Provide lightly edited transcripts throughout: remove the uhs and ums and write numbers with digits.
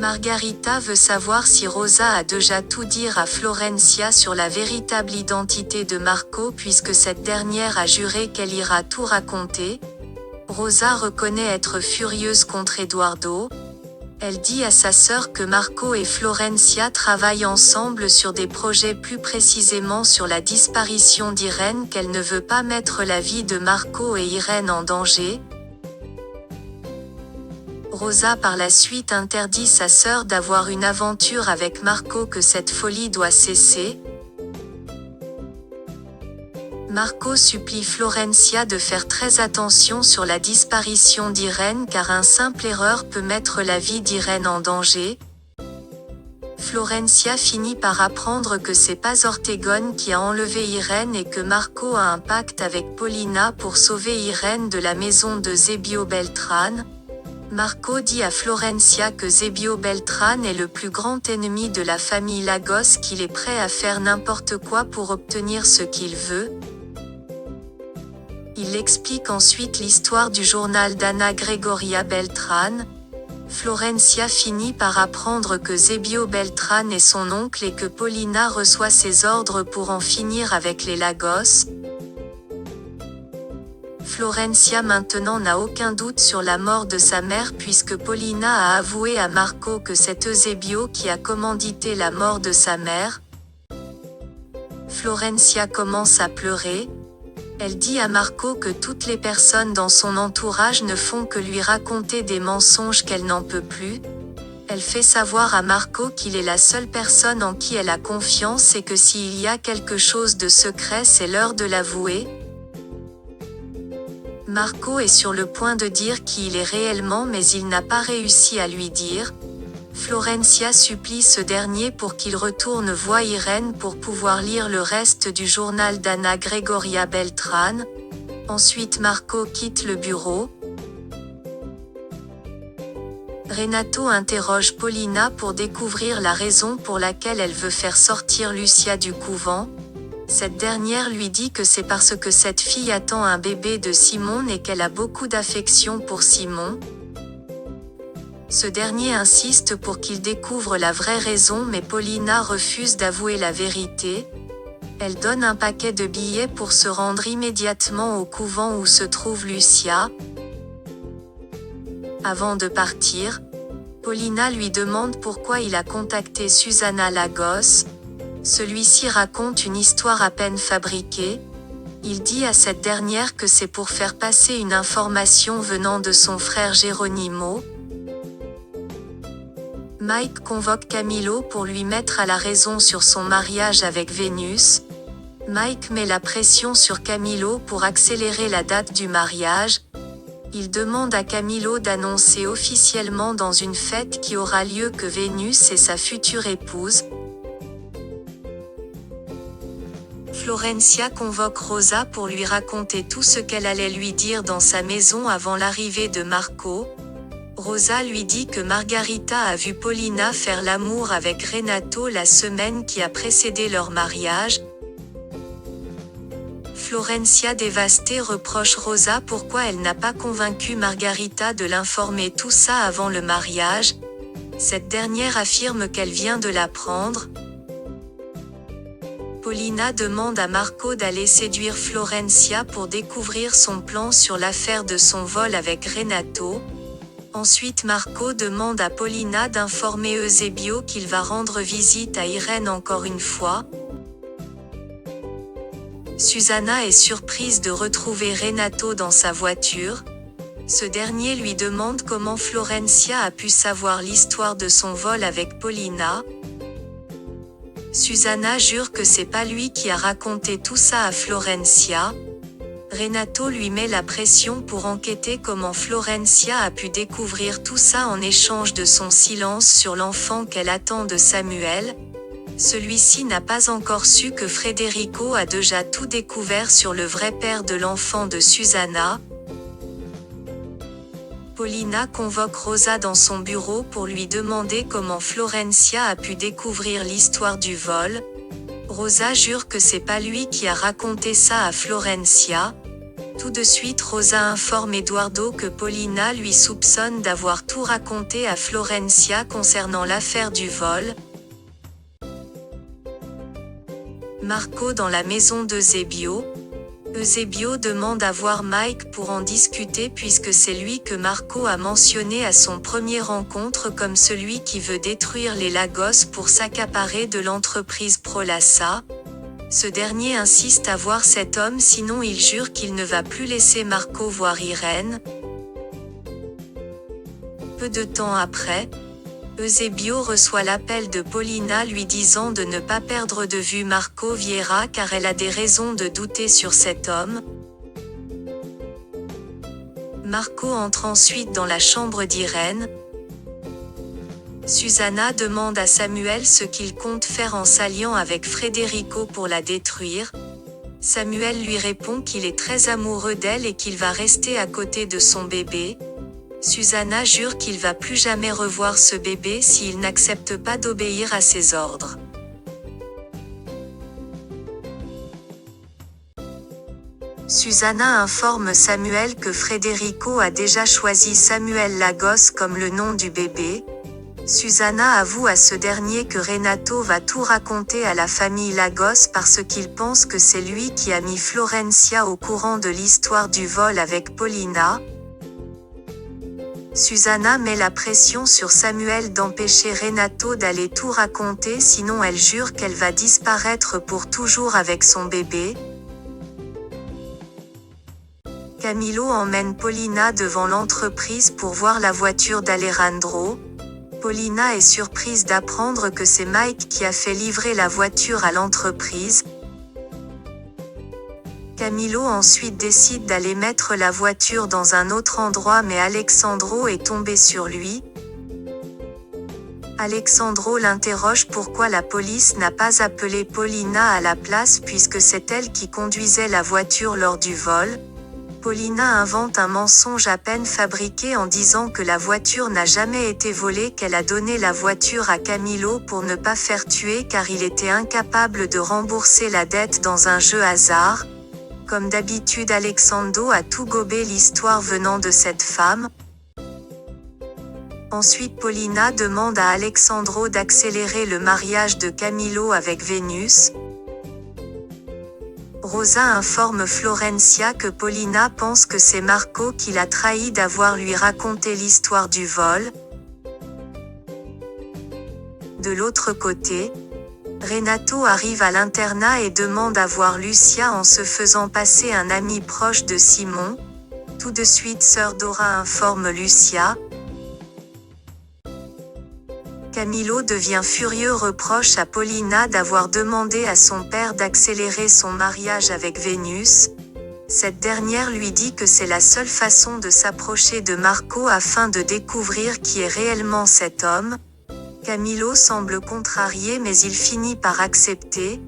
Margarita veut savoir si Rosa a déjà tout dire à Florencia sur la véritable identité de Marco puisque cette dernière a juré qu'elle ira tout raconter. Rosa reconnaît être furieuse contre Eduardo. Elle dit à sa sœur que Marco et Florencia travaillent ensemble sur des projets, plus précisément sur la disparition d'Irène, qu'elle ne veut pas mettre la vie de Marco et Irène en danger. Rosa par la suite interdit sa sœur d'avoir une aventure avec Marco, que cette folie doit cesser. Marco supplie Florencia de faire très attention sur la disparition d'Irène car une simple erreur peut mettre la vie d'Irène en danger. Florencia finit par apprendre que c'est pas Ortegón qui a enlevé Irène et que Marco a un pacte avec Paulina pour sauver Irène de la maison de Zebio Beltrán. Marco dit à Florencia que Zebio Beltrán est le plus grand ennemi de la famille Lagos, qu'il est prêt à faire n'importe quoi pour obtenir ce qu'il veut. Il explique ensuite l'histoire du journal d'Ana Gregoria Beltrán. Florencia finit par apprendre que Zebio Beltrán est son oncle et que Paulina reçoit ses ordres pour en finir avec les Lagos. Florencia maintenant n'a aucun doute sur la mort de sa mère puisque Paulina a avoué à Marco que c'est Eusebio qui a commandité la mort de sa mère. Florencia commence à pleurer. Elle dit à Marco que toutes les personnes dans son entourage ne font que lui raconter des mensonges qu'elle n'en peut plus. Elle fait savoir à Marco qu'il est la seule personne en qui elle a confiance et que s'il y a quelque chose de secret, c'est l'heure de l'avouer. Marco est sur le point de dire qui il est réellement, mais il n'a pas réussi à lui dire. Florencia supplie ce dernier pour qu'il retourne voir Irène pour pouvoir lire le reste du journal d'Ana Gregoria Beltrán. Ensuite Marco quitte le bureau. Renato interroge Paulina pour découvrir la raison pour laquelle elle veut faire sortir Lucia du couvent. Cette dernière lui dit que c'est parce que cette fille attend un bébé de Simone et qu'elle a beaucoup d'affection pour Simon. Ce dernier insiste pour qu'il découvre la vraie raison, mais Paulina refuse d'avouer la vérité. Elle donne un paquet de billets pour se rendre immédiatement au couvent où se trouve Lucia. Avant de partir, Paulina lui demande pourquoi il a contacté Susana Lagos. Celui-ci raconte une histoire à peine fabriquée. Il dit à cette dernière que c'est pour faire passer une information venant de son frère Geronimo. Mike convoque Camilo pour lui mettre à la raison sur son mariage avec Vénus. Mike met la pression sur Camilo pour accélérer la date du mariage. Il demande à Camilo d'annoncer officiellement dans une fête qui aura lieu que Vénus est sa future épouse. Florencia convoque Rosa pour lui raconter tout ce qu'elle allait lui dire dans sa maison avant l'arrivée de Marco. Rosa lui dit que Margarita a vu Paulina faire l'amour avec Renato la semaine qui a précédé leur mariage. Florencia dévastée reproche Rosa pourquoi elle n'a pas convaincu Margarita de l'informer tout ça avant le mariage. Cette dernière affirme qu'elle vient de l'apprendre. Paulina demande à Marco d'aller séduire Florencia pour découvrir son plan sur l'affaire de son vol avec Renato. Ensuite Marco demande à Paulina d'informer Eusebio qu'il va rendre visite à Irène encore une fois. Susana est surprise de retrouver Renato dans sa voiture. Ce dernier lui demande comment Florencia a pu savoir l'histoire de son vol avec Paulina. Susana jure que c'est pas lui qui a raconté tout ça à Florencia. Renato lui met la pression pour enquêter comment Florencia a pu découvrir tout ça en échange de son silence sur l'enfant qu'elle attend de Samuel. Celui-ci n'a pas encore su que Federico a déjà tout découvert sur le vrai père de l'enfant de Susana. Paulina convoque Rosa dans son bureau pour lui demander comment Florencia a pu découvrir l'histoire du vol. Rosa jure que c'est pas lui qui a raconté ça à Florencia. Tout de suite Rosa informe Eduardo que Paulina lui soupçonne d'avoir tout raconté à Florencia concernant l'affaire du vol. Marco dans la maison d'Eusebio. Eusebio demande à voir Mike pour en discuter puisque c'est lui que Marco a mentionné à son premier rencontre comme celui qui veut détruire les Lagos pour s'accaparer de l'entreprise Prolassa. Ce dernier insiste à voir cet homme sinon il jure qu'il ne va plus laisser Marco voir Irène. Peu de temps après, Eusebio reçoit l'appel de Paulina lui disant de ne pas perdre de vue Marco Vieira car elle a des raisons de douter sur cet homme. Marco entre ensuite dans la chambre d'Irène. Susanna demande à Samuel ce qu'il compte faire en s'alliant avec Federico pour la détruire. Samuel lui répond qu'il est très amoureux d'elle et qu'il va rester à côté de son bébé. Susanna jure qu'il va plus jamais revoir ce bébé s'il n'accepte pas d'obéir à ses ordres. Susanna informe Samuel que Federico a déjà choisi Samuel Lagos comme le nom du bébé. Susanna avoue à ce dernier que Renato va tout raconter à la famille Lagos parce qu'il pense que c'est lui qui a mis Florencia au courant de l'histoire du vol avec Paulina. Susanna met la pression sur Samuel d'empêcher Renato d'aller tout raconter sinon elle jure qu'elle va disparaître pour toujours avec son bébé. Camilo emmène Paulina devant l'entreprise pour voir la voiture d'Alejandro. Paulina est surprise d'apprendre que c'est Mike qui a fait livrer la voiture à l'entreprise. Camilo ensuite décide d'aller mettre la voiture dans un autre endroit mais Alexandro est tombé sur lui. Alexandro l'interroge pourquoi la police n'a pas appelé Paulina à la place puisque c'est elle qui conduisait la voiture lors du vol. Paulina invente un mensonge à peine fabriqué en disant que la voiture n'a jamais été volée, qu'elle a donné la voiture à Camilo pour ne pas faire tuer car il était incapable de rembourser la dette dans un jeu hasard. Comme d'habitude Alexandro a tout gobé l'histoire venant de cette femme. Ensuite Paulina demande à Alexandro d'accélérer le mariage de Camilo avec Vénus. Rosa informe Florencia que Paulina pense que c'est Marco qui l'a trahi d'avoir lui raconté l'histoire du vol. De l'autre côté, Renato arrive à l'internat et demande à voir Lucia en se faisant passer un ami proche de Simon. Tout de suite sœur Dora informe Lucia. Camilo devient furieux, reproche à Paulina d'avoir demandé à son père d'accélérer son mariage avec Vénus. Cette dernière lui dit que c'est la seule façon de s'approcher de Marco afin de découvrir qui est réellement cet homme. Camilo semble contrarié mais il finit par accepter.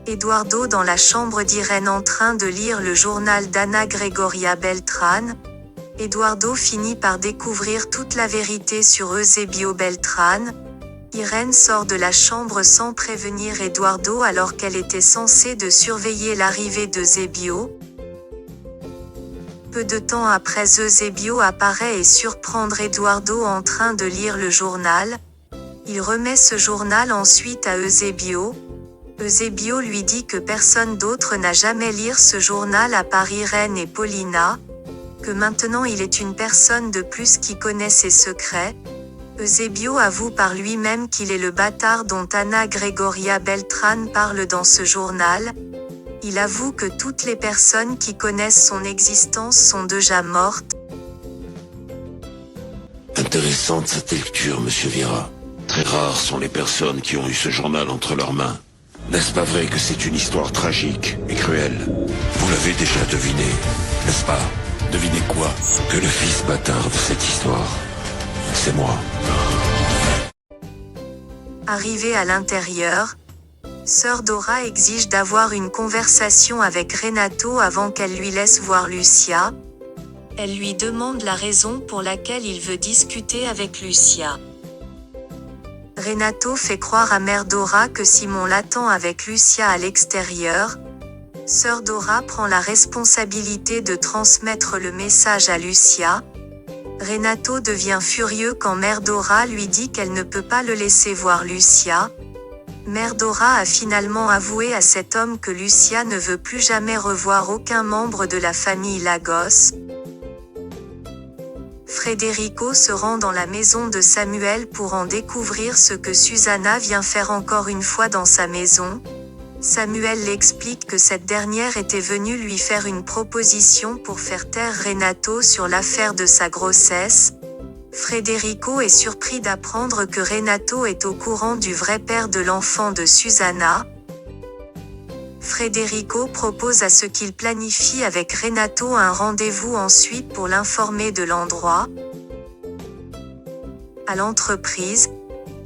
Eduardo dans la chambre d'Irène en train de lire le journal d'Anna Gregoria Beltrán. Eduardo finit par découvrir toute la vérité sur Eusebio Beltrán. Irène sort de la chambre sans prévenir Eduardo alors qu'elle était censée de surveiller l'arrivée d'Eusebio. Peu de temps après Eusebio apparaît et surprendre Eduardo en train de lire le journal. Il remet ce journal ensuite à Eusebio. Eusebio lui dit que personne d'autre n'a jamais lire ce journal à part Irène et Paulina. Que maintenant il est une personne de plus qui connaît ses secrets. Eusebio avoue par lui-même qu'il est le bâtard dont Anna Gregoria Beltrán parle dans ce journal. Il avoue que toutes les personnes qui connaissent son existence sont déjà mortes. Intéressante cette lecture, monsieur Vieira. Très rares sont les personnes qui ont eu ce journal entre leurs mains. N'est-ce pas vrai que c'est une histoire tragique et cruelle? Vous l'avez déjà deviné, n'est-ce pas? Devinez quoi? Que le fils bâtard de cette histoire, c'est moi. Arrivée à l'intérieur, sœur Dora exige d'avoir une conversation avec Renato avant qu'elle lui laisse voir Lucia. Elle lui demande la raison pour laquelle il veut discuter avec Lucia. Renato fait croire à mère Dora que Simon l'attend avec Lucia à l'extérieur. Sœur Dora prend la responsabilité de transmettre le message à Lucia. Renato devient furieux quand Mère Dora lui dit qu'elle ne peut pas le laisser voir Lucia. Mère Dora a finalement avoué à cet homme que Lucia ne veut plus jamais revoir aucun membre de la famille Lagos. Federico se rend dans la maison de Samuel pour en découvrir ce que Susanna vient faire encore une fois dans sa maison. Samuel l'explique que cette dernière était venue lui faire une proposition pour faire taire Renato sur l'affaire de sa grossesse. Federico est surpris d'apprendre que Renato est au courant du vrai père de l'enfant de Susanna. Federico propose à ce qu'il planifie avec Renato un rendez-vous ensuite pour l'informer de l'endroit. À l'entreprise,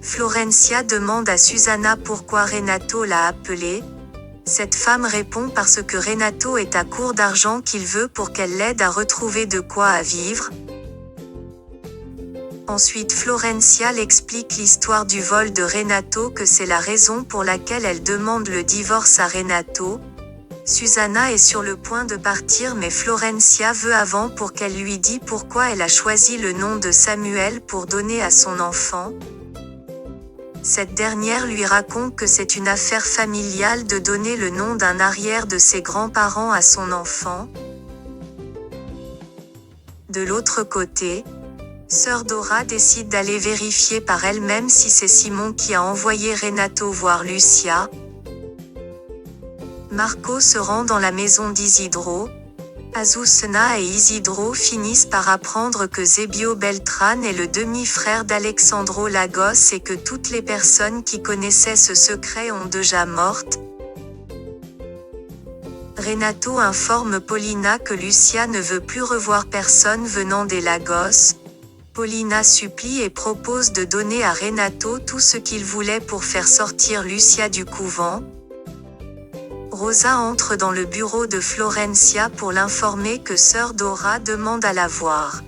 Florencia demande à Susanna pourquoi Renato l'a appelée. Cette femme répond parce que Renato est à court d'argent qu'il veut pour qu'elle l'aide à retrouver de quoi à vivre. Ensuite Florencia l'explique l'histoire du vol de Renato, que c'est la raison pour laquelle elle demande le divorce à Renato. Susanna est sur le point de partir mais Florencia veut avant pour qu'elle lui dise pourquoi elle a choisi le nom de Samuel pour donner à son enfant. Cette dernière lui raconte que c'est une affaire familiale de donner le nom d'un arrière de ses grands-parents à son enfant. De l'autre côté, Sœur Dora décide d'aller vérifier par elle-même si c'est Simon qui a envoyé Renato voir Lucia. Marco se rend dans la maison d'Isidro. Azucena et Isidro finissent par apprendre que Zebio Beltran est le demi-frère d'Alexandro Lagos et que toutes les personnes qui connaissaient ce secret ont déjà mortes. Renato informe Paulina que Lucia ne veut plus revoir personne venant des Lagos. Paulina supplie et propose de donner à Renato tout ce qu'il voulait pour faire sortir Lucia du couvent. Rosa entre dans le bureau de Florencia pour l'informer que Sœur Dora demande à la voir.